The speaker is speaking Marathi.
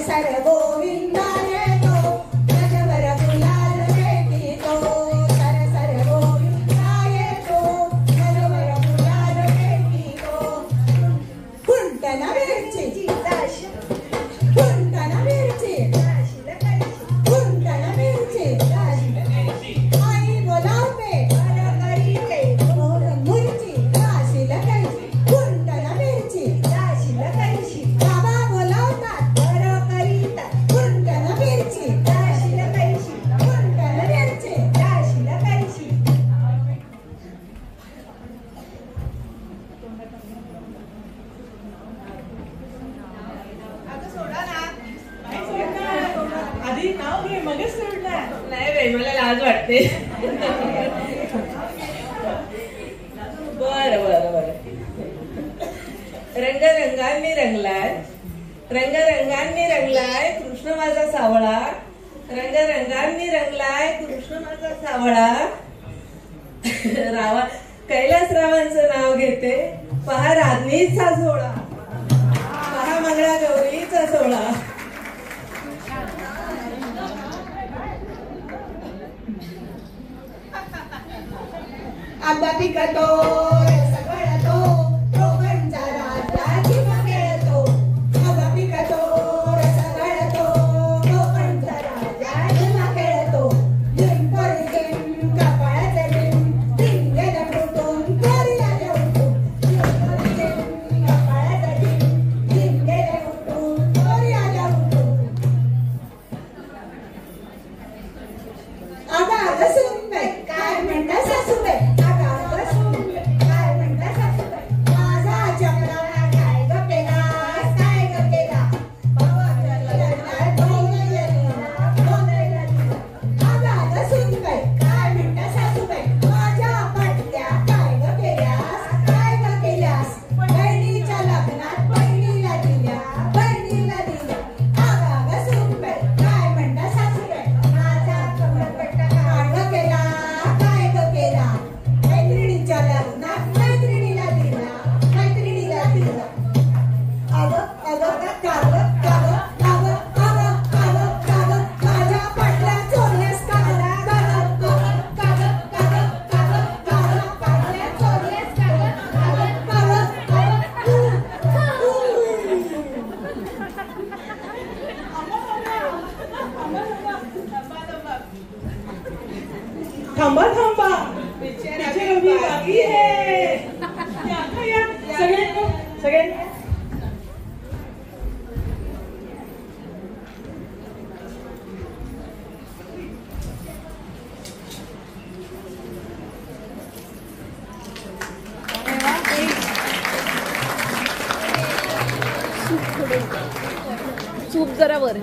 सर गोविंदा येतो गजवर गुलाल भेटीतो सर सर गोविंदा येतो गजवर गुलाल भेटीतो कुंटन मिरची कुंटन मिरची कुंटन मिरची आई बोलावते मुरची राशील कैची कुंटन मिरची बाबा बोलावतात कुंटन मिरची कुंटन मिरची आधी नाव घे मगच सोडणार नाही बाई मला लाज वाटते बर बर बर रंगरंगांनी रंगलाय रंगरंगांनी रंगलाय कृष्ण माझा सावळा रंगरंगांनी रंगलाय कृष्ण माझा सावळा रावा कैलासरावांचं नाव घेते पहा राधनीचा सोहळा पहा मंगळा गौरीचा सोहळा आंबा पिकतो रस गळतो रोगांचा राजा जीवा खेळतो आंबा पिकतो रस गळतो रोगांचा राजा जीवा खेळतो लिंब लिंब कपाळात लिंब लिंगेला फुटून कोरीला उठून लिंब लिंब कपाळात लिंब लिंगेला फुटून कोरीला उठून आता सुनबाई काय म्हणता सासूबाई थांबा थांबा पिक्चर अभी बाकी है या सगळे सूप जरा वर